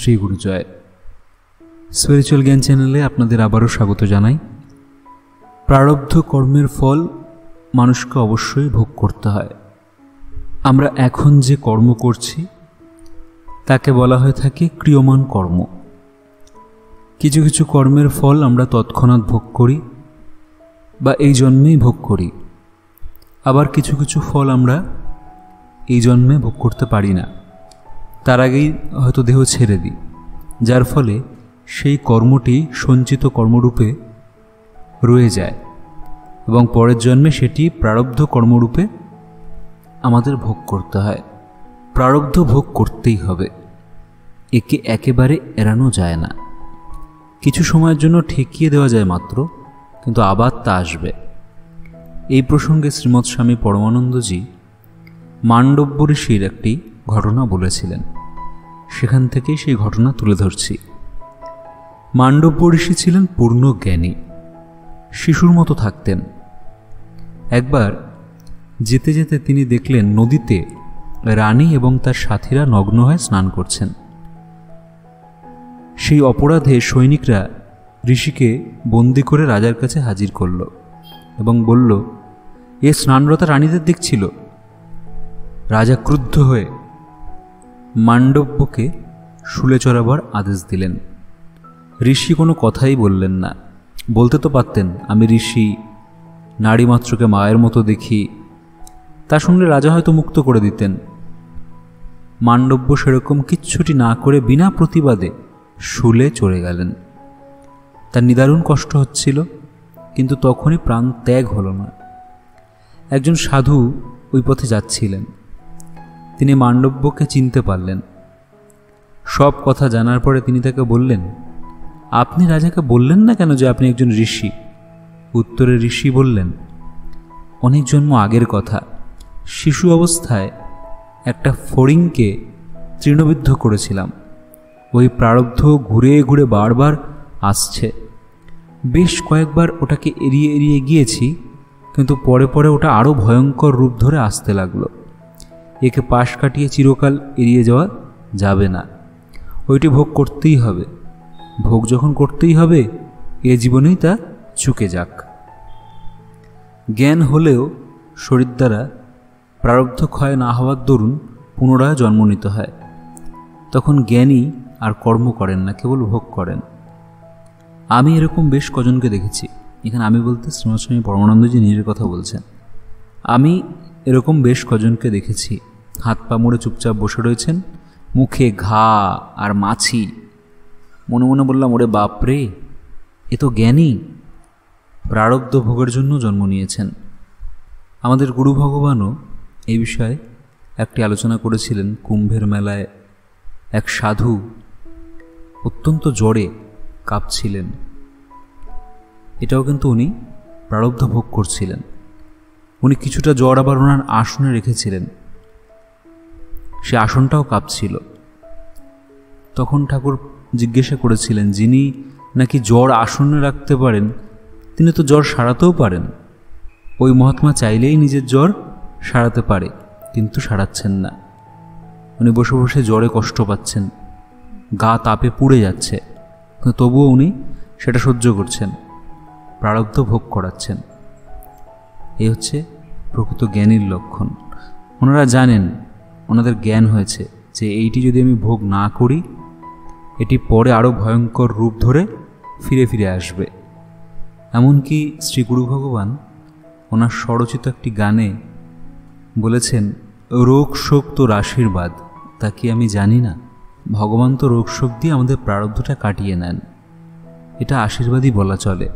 Shri গুরুজয়। Spiritual জ্ঞান চ্যানেলে আপনাদের আবারও স্বাগত জানাই। প্রারব্ধ কর্মের ফল মানুষকে অবশ্যই ভোগ করতে হয়। আমরা এখন যে কর্ম করছি তাকে বলা হয়ে থাকে ক্রিয়মান কর্ম। কিছু কিছু কর্মের ফল আমরা তৎক্ষণাৎ ভোগ করি বা এই জন্মেই ভোগ করি, আবার কিছু কিছু ফল আমরা এই জন্মে ভোগ করতে পারি না, তার আগেই হয়তো দেহ ছেড়ে দিই, যার ফলে সেই কর্মটি সঞ্চিত কর্মরূপে রয়ে যায় এবং পরের জন্মে সেটি প্রারব্ধ কর্মরূপে আমাদের ভোগ করতে হয়। প্রারব্ধ ভোগ করতেই হবে, একে একেবারে এড়ানো যায় না। কিছু সময়ের জন্য ঠেকিয়ে দেওয়া যায় মাত্র, কিন্তু আবার তা আসবে। এই প্রসঙ্গে শ্রীমৎ স্বামী পরমানন্দজি মান্ডব্য ঋষির একটি ঘটনা বলেছিলেন, সেখান থেকেই সেই ঘটনা তুলে ধরছি। মান্ডব্য ঋষি ছিলেন পূর্ণ জ্ঞানী, শিশুর মতো থাকতেন। একবার যেতে যেতে তিনি দেখলেন নদীতে রানী এবং তার সাথীরা নগ্ন হয়ে স্নান করছেন। সেই অপরাধে সৈনিকরা ঋষিকে বন্দি করে রাজার কাছে হাজির করল এবং বলল, এ স্নানরতা রানীদের দেখছিল। রাজা ক্রুদ্ধ হয়ে মান্ডব্যকে শুলে চড়াবার আদেশ দিলেন। ঋষি কোনো কথাই বললেন না। বলতে তো পারতেন, আমি ঋষি, নারীমাত্রকে মায়ের মতো দেখি। তা শুনলে রাজা হয়তো মুক্ত করে দিতেন। মান্ডব্য সেরকম কিচ্ছুটি না করে বিনা প্রতিবাদে শুলে চড়ে গেলেন। তার নিদারুণ কষ্ট হচ্ছিল, কিন্তু তখনই প্রাণ ত্যাগ হলো না। একজন সাধু ওই পথে যাচ্ছিলেন। তিনি মান্ডব্যকে চিনতে পারলেন। সব কথা জানার পরে তিনি তাকে বললেন, আপনি রাজাকে বললেন না কেন যে আপনি একজন ঋষি? উত্তরে ঋষি বললেন, অনেক জন্ম আগের কথা, শিশু অবস্থায় একটা ফড়িংকে তৃণবিদ্ধ করেছিলাম। ওই প্রারব্ধ ঘুরে ঘুরে বারবার আসছে। বেশ কয়েকবার ওটাকে এড়িয়ে এড়িয়ে গিয়েছি, কিন্তু পরে পরে ওটা আরও ভয়ঙ্কর রূপ ধরে আসতে লাগলো। একে পাশ কাটিয়ে চিরকাল এড়িয়ে যাওয়া যাবে না, ওইটি ভোগ করতেই হবে। ভোগ যখন করতেই হবে, এ জীবনেই তা চুকে যাক। জ্ঞান হলেও শরীর দ্বারা প্রারব্ধ ক্ষয় না হওয়ার দরুন পুনরায় জন্ম নিতে হয়। তখন জ্ঞানী আর কর্ম করেন না, কেবল ভোগ করেন। আমি এরকম বেশ কজনকে দেখেছি। এখানে আমি বলতে শ্রীমৎ স্বামী পরমানন্দজি নিজের কথা বলছেন। আমি এরকম বেশ কজনকে দেখেছি, হাত পা মুড়ে চুপচাপ বসে রয়েছেন, মুখে ঘা আর মাছি। মনে মনে বললাম, ওরে বাপরে, এ তো জ্ঞানী, প্রারব্ধ ভোগের জন্য জন্ম নিয়েছেন। আমাদের গুরু ভগবানও এই বিষয়ে একটি আলোচনা করেছিলেন। কুম্ভের মেলায় এক সাধু অত্যন্ত জ্বরে কাঁপছিলেন। এটাও কিন্তু উনি প্রারব্ধ ভোগ করছিলেন। উনি কিছুটা জ্বর আবার ওনার আসনে রেখেছিলেন, সে আসনটাও কাঁপছিল। তখন ঠাকুর জিজ্ঞাসা করেছিলেন, যিনি নাকি জ্বর আসনে রাখতে পারেন, তিনি তো জ্বর সারাতেও পারেন। ওই মহাত্মা চাইলেই নিজের জ্বর সারাতে পারে, কিন্তু সারাচ্ছেন না। উনি বসে বসে জ্বরে কষ্ট পাচ্ছেন, গা তাপে পুড়ে যাচ্ছে, কিন্তু তবুও উনি সেটা সহ্য করছেন, প্রারব্ধ ভোগ করাচ্ছেন। এই হচ্ছে প্রকৃত জ্ঞানীর লক্ষণ। ওনারা জানেন, ওনাদের জ্ঞান হয়েছে যে এইটি যদি আমি ভোগ না করি, এটি পরে আরও ভয়ঙ্কর রূপ ধরে ফিরে ফিরে আসবে। এমনকি শ্রী গুরু ভগবান ওনার স্বরচিত একটি গানে বলেছেন, রোগ শোক তোর আশীর্বাদ, তা কি আমি জানি না? ভগবান তো রোগ শোক দিয়ে আমাদের প্রারব্ধটা কাটিয়ে নেন, এটা আশীর্বাদই বলা চলে।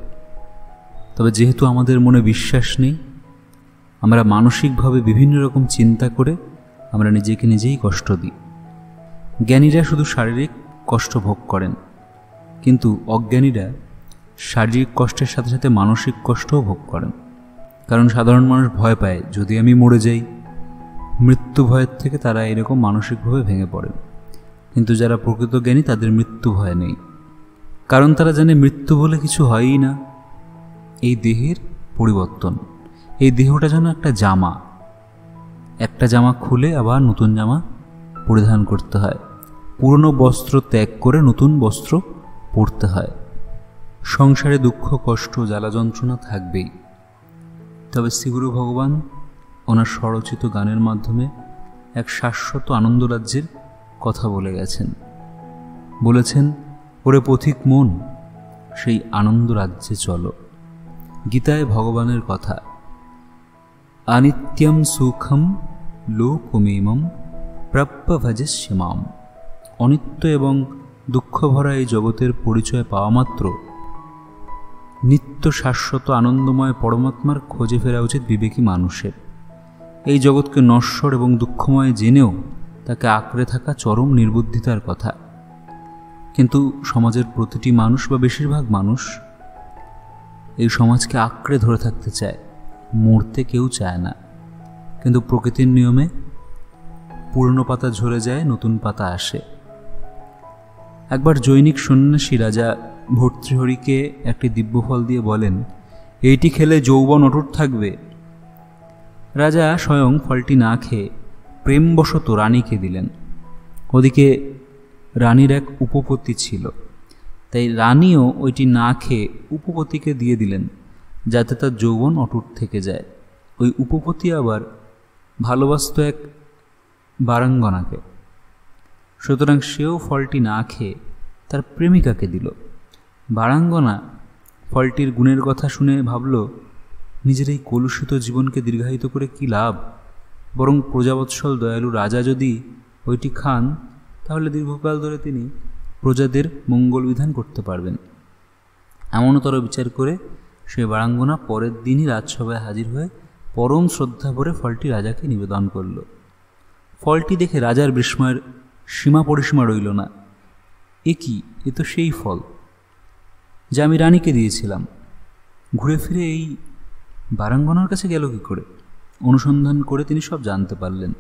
তবে যেহেতু আমাদের মনে বিশ্বাস নেই, আমরা মানসিকভাবে বিভিন্ন রকম চিন্তা করে আমরা নিজেকে নিজেই কষ্ট দিই। জ্ঞানীরা শুধু শারীরিক কষ্ট ভোগ করেন, কিন্তু অজ্ঞানীরা শারীরিক কষ্টের সাথে সাথে মানসিক কষ্টও ভোগ করেন। কারণ সাধারণ মানুষ ভয় পায়, যদি আমি মরে যাই, মৃত্যু ভয়ের থেকে তারা এরকম মানসিকভাবে ভেঙে পড়েন। কিন্তু যারা প্রকৃত জ্ঞানী, তাদের মৃত্যু ভয় নেই, কারণ তারা জানে মৃত্যু বলে কিছু হয়ই না। এই দেহের পরিবর্তন, এই দেহটা যেন একটা জামা, একটা জামা খুলে আবার নতুন জামা পরিধান করতে হয়। পুরনো বস্ত্র ত্যাগ করে নতুন বস্ত্র পরতে হয়। সংসারে দুঃখ, কষ্ট, জ্বালা যন্ত্রণা থাকবেই, তবে শ্রীগুরু ভগবান ওনার স্বরচিত গানের মাধ্যমে এক শাশ্বত আনন্দরাজ্যের কথা বলে গেছেন। বলেছেন, ওরে পথিক মন, সেই আনন্দরাজ্যে চলো। গীতায় ভগবানের কথা, অনিত্যম সুখম লোকমেমম প্রাপ্য ভজস্যমাম। অনিত্য এবং দুঃখ ভরা এই জগতের পরিচয় পাওয়া মাত্র নিত্য শাশ্বত আনন্দময় পরমাত্মার খোঁজে ফেরা উচিত বিবেকী মানুষের। এই জগৎকে নশ্বর এবং দুঃখময় জেনেও তাকে আঁকড়ে থাকা চরম নির্বুদ্ধিতার কথা। কিন্তু সমাজের প্রতিটি মানুষ বা বেশিরভাগ মানুষ এই সমাজকে আঁকড়ে ধরে থাকতে চায়, মরতে কেউ চায় না। কিন্তু প্রকৃতির নিয়মে পুরনো পাতা ঝরে যায়, নতুন পাতা আসে। একবার জৈনিক সন্ন্যাসী রাজা ভর্তৃহরিকে একটি দিব্য ফল দিয়ে বলেন, এইটি খেলে যৌবন অটুট থাকবে। রাজা স্বয়ং ফলটি না খেয়ে প্রেমবশত রানীকে দিলেন। ওদিকে রানীর এক উপপত্তি ছিল, তাই রানীও ওইটি না খেয়ে উপপতিকে দিয়ে দিলেন, যাতে তার যৌবন অটুট থেকে যায়। ওই উপপতি আবার ভালোবাসত এক বারাঙ্গনাকে, সুতরাং সেও ফলটি না খেয়ে তার প্রেমিকাকে দিল। বারাঙ্গনা ফলটির গুণের কথা শুনে ভাবল, নিজের এই কলুষিত জীবনকে দীর্ঘায়িত করে কি লাভ, বরং প্রজাবৎসল দয়ালু রাজা যদি ওইটি খান তাহলে দীর্ঘকাল ধরে তিনি প্রজাদের মঙ্গল বিধান করতে পারবেন। এমনতর বিচার করে সে বারাঙ্গনা পরের দিনই রাজসভায় হাজির হয়ে পরম শ্রদ্ধা ভরে ফলটি রাজাকে নিবেদন করল। ফলটি দেখে রাজার বিস্ময়ের সীমা পরিসীমা রইল না। এ কি, এ তো সেই ফল যা আমি রানীকে দিয়েছিলাম। ঘুরে ফিরে এই বারাঙ্গনার কাছে গেল কি করে? অনুসন্ধান করে তিনি সব জানতে পারলেন।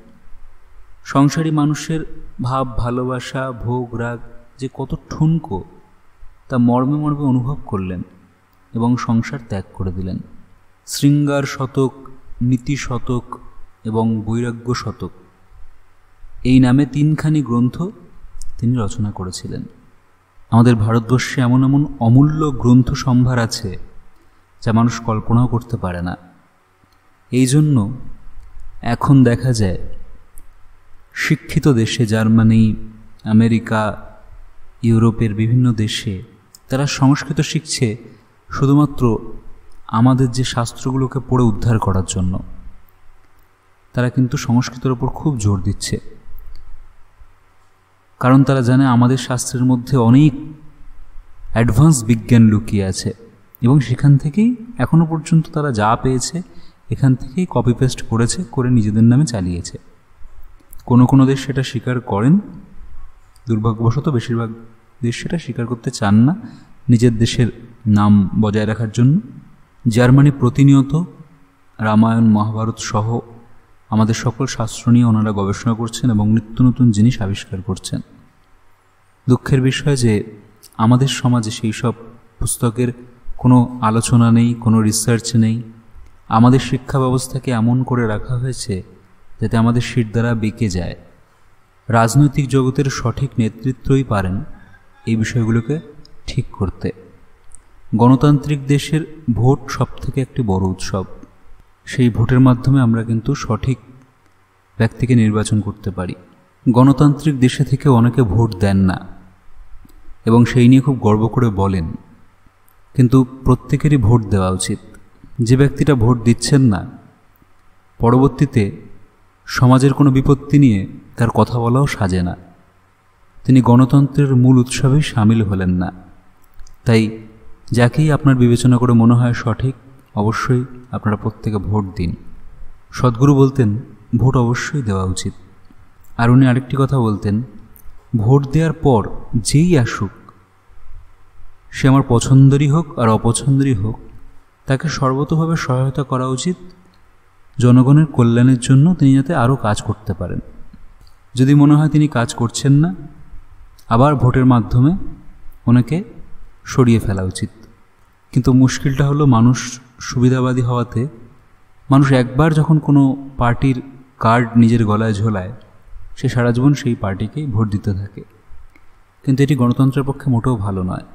সংসারী মানুষের ভাব, ভালোবাসা, ভোগ, রাগ যে কত ঠুনকো তা মর্মে মর্মে অনুভব করলেন এবং সংসার ত্যাগ করে দিলেন। শৃঙ্গার শতক, নীতি শতক এবং বৈরাগ্য শতক এই নামে 3খানি গ্রন্থ তিনি রচনা করেছিলেন। আমাদের ভারতবর্ষে এমন এমন অমূল্য গ্রন্থ সম্ভার আছে যা মানুষ কল্পনাও করতে পারে না। এই জন্য এখন দেখা যায় শিক্ষিত দেশে, জার্মানি, আমেরিকা, ইউরোপের বিভিন্ন দেশে তারা সংস্কৃত শিখছে শুধুমাত্র আমাদের যে শাস্ত্রগুলোকে পড়ে উদ্ধার করার জন্য। তারা কিন্তু সংস্কৃতের ওপর খুব জোর দিচ্ছে, কারণ তারা জানে আমাদের শাস্ত্রের মধ্যে অনেক অ্যাডভান্স বিজ্ঞান লুকিয়ে আছে এবং সেখান থেকেই এখনও পর্যন্ত তারা যা পেয়েছে এখান থেকেই কপি পেস্ট করেছে, করে নিজেদের নামে চালিয়েছে। কোনো কোনো দেশ সেটা স্বীকার করেন, দুর্ভাগ্যবশত বেশিরভাগ দেশ সেটা স্বীকার করতে চান না নিজের দেশের নাম বজায় রাখার জন্য। জার্মানি প্রতিনিয়ত রামায়ণ, মহাভারত সহ আমাদের সকল শাস্ত্র নিয়ে ওনারা গবেষণা করছেন এবং নিত্য নতুন জিনিস আবিষ্কার করছেন। দুঃখের বিষয় যে আমাদের সমাজে সেই সব পুস্তকের কোনো আলোচনা নেই, কোনো রিসার্চ নেই। আমাদের শিক্ষা ব্যবস্থাকে এমন করে রাখা হয়েছে যাতে আমাদের শিরদাঁড়া বেঁকে যায়। রাজনৈতিক জগতের সঠিক নেতৃত্বই পারেন এই বিষয়গুলোকে ঠিক করতে। গণতান্ত্রিক দেশের ভোট সবথেকে একটি বড় উৎসব। সেই ভোটের মাধ্যমে আমরা কিন্তু সঠিক ব্যক্তিকে নির্বাচন করতে পারি। গণতান্ত্রিক দেশে থেকে অনেকে ভোট দেন না এবং সেই নিয়ে খুব গর্ব করে বলেন, কিন্তু প্রত্যেকেরই ভোট দেওয়া উচিত। যে ব্যক্তিটা ভোট দিচ্ছেন না, পরবর্তীতে সমাজের কোনো বিপত্তি নিয়ে তার কথা বলাও সাজে না। তিনি গণতন্ত্রের মূল উৎসবেই সামিল হলেন না। তাই যাকেই আপনার বিবেচনা করে মনে হয় সঠিক, অবশ্যই আপনারা প্রত্যেকে ভোট দিন। সদ্গুরু বলতেন ভোট অবশ্যই দেওয়া উচিত। আর উনি আরেকটি কথা বলতেন, ভোট দেওয়ার পর যেই আসুক, সে আমার পছন্দেরই হোক আর অপছন্দেরই হোক, তাকে সর্বতোভাবে সহায়তা করা উচিত জনগণের কল্যাণের জন্য, তিনি যাতে আরও কাজ করতে পারেন। যদি মনে হয় তিনি কাজ করছেন না, আবার ভোটের মাধ্যমে ওনাকে সরিয়ে ফেলা উচিত। কিন্তু মুশকিলটা হলো মানুষ সুবিধাবাদী হওয়াতে মানুষ একবার যখন কোনো পার্টির কার্ড নিজের গলায় ঝোলায়, সে সারা জীবন সেই পার্টিকেই ভোট দিতে থাকে। কিন্তু এটি গণতন্ত্রের পক্ষে মোটেও ভালো নয়।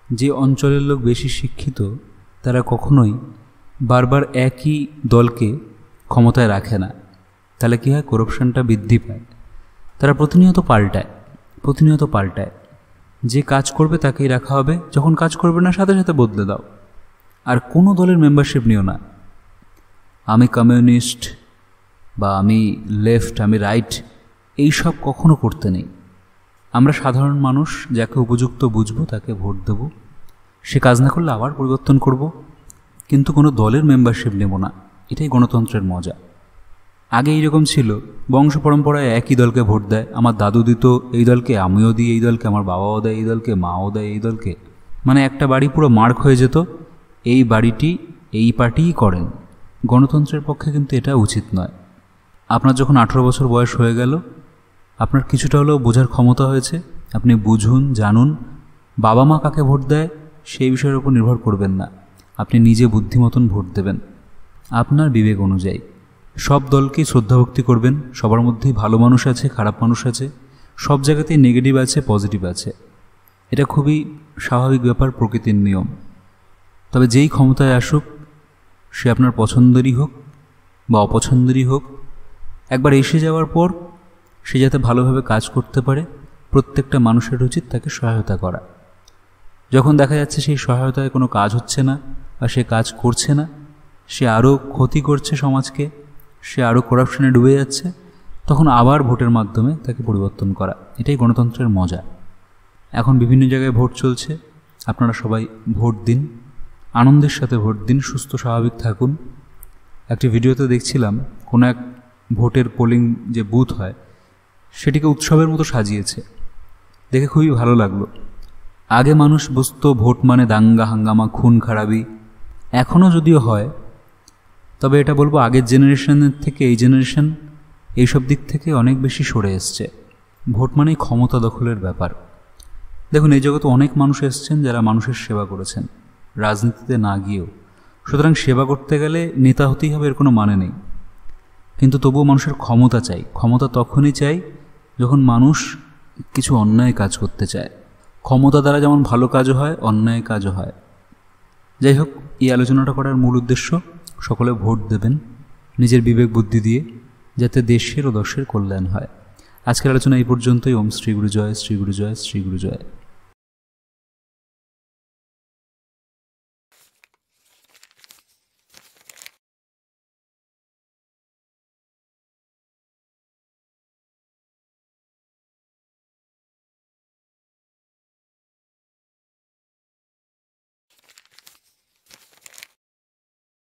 যে অঞ্চলের লোক বেশি শিক্ষিত তারা কখনোই বারবার একই দলকে ক্ষমতায় রাখে না। তাহলে কী হয়, করাপশনটা বৃদ্ধি পায়। তারা প্রতিনিয়ত পাল্টায়। যে কাজ করবে তাকেই রাখা হবে, যখন কাজ করবে না সাথে সাথে বদলে দাও। আর কোনো দলের মেম্বারশিপ নিও না। আমি কমিউনিস্ট বা আমি লেফট, আমি রাইট, এইসব কখনো করতে নেই। আমরা সাধারণ মানুষ, যাকে উপযুক্ত বুঝবো তাকে ভোট দেব। সে কাজ না করলে আবার পরিবর্তন করব, কিন্তু কোনো দলের মেম্বারশিপ নেব না। এটাই গণতন্ত্রের মজা। আগে এইরকম ছিল, বংশ পরম্পরায় একই দলকে ভোট দেয়। আমার দাদু দিত এই দলকে, আমিও দিই এই দলকে, আমার বাবাও দেয় এই দলকে, মাও দেয় এই দলকে। মানে একটা বাড়ি পুরো মার্ক হয়ে যেত, এই বাড়িটি এই পার্টিই করেন। গণতন্ত্রের পক্ষে কিন্তু এটা উচিত নয়। আপনার যখন 18 বছর বয়স হয়ে গেল, আপনার কিছুটা হলেও বোঝার ক্ষমতা হয়েছে, আপনি বুঝুন, জানুন। বাবা মা কাকে ভোট দেয় সেই বিষয়ের উপর নির্ভর করবেন না। আপনি নিজে বুদ্ধিমতন ভোট দেবেন আপনার বিবেক অনুযায়ী। সব দলকেই শ্রদ্ধাভক্তি করবেন। সবার মধ্যেই ভালো মানুষ আছে, খারাপ মানুষ আছে, সব জায়গাতেই নেগেটিভ আছে, পজিটিভ আছে। এটা খুবই স্বাভাবিক ব্যাপার, প্রকৃতির নিয়ম। তবে যেই ক্ষমতায় আসুক, সে আপনার পছন্দেরই হোক বা অপছন্দেরই হোক, একবার এসে যাওয়ার পর সে যাতে ভালোভাবে কাজ করতে পারে, প্রত্যেকটা মানুষের উচিত তাকে সহায়তা করা। যখন দেখা যাচ্ছে সেই সহায়তায় কোনো কাজ হচ্ছে না বা সে কাজ করছে না, সে আরও ক্ষতি করছে সমাজকে, সে আরও করাপশনে ডুবে যাচ্ছে, তখন আবার ভোটের মাধ্যমে তাকে পরিবর্তন করা। এটাই গণতন্ত্রের মজা। এখন বিভিন্ন জায়গায় ভোট চলছে, আপনারা সবাই ভোট দিন, আনন্দের সাথে ভোট দিন, সুস্থ স্বাভাবিক থাকুন। একটি ভিডিওতে দেখছিলাম কোনো এক ভোটের পোলিং যে বুথ হয় সেটিকে উৎসবের মতো সাজিয়েছে, দেখে খুবই ভালো লাগলো। আগে মানুষ বুঝতো ভোট মানে দাঙ্গা হাঙ্গামা, খুন খারাপি। এখনও যদিও হয়, তবে এটা বলবো আগের জেনারেশনের থেকে এই জেনারেশন এইসব দিক থেকে অনেক বেশি সরে এসছে। ভোট মানেই ক্ষমতা দখলের ব্যাপার। দেখুন, এই জগতে অনেক মানুষ এসছেন যারা মানুষের সেবা করেছেন, রাজনীতিতে না গিয়েও। সুতরাং সেবা করতে গেলে নেতা হতেই হবে এর কোনো মানে নেই। কিন্তু তবুও মানুষের ক্ষমতা চাই। ক্ষমতা তখনই চাই যখন মানুষ কিছু অন্যায় কাজ করতে চায়। ক্ষমতা দ্বারা যেমন ভালো কাজও হয়, অন্যায় কাজও হয়। যাই হোক, এই আলোচনাটা করার মূল উদ্দেশ্য সকলে ভোট দেবেন নিজের বিবেক বুদ্ধি দিয়ে, যাতে দেশের ও দশের কল্যাণ হয়। আজকের আলোচনা এই পর্যন্তই। ওম শ্রী গুরু জয়, শ্রী গুরু জয়, শ্রী গুরু জয়।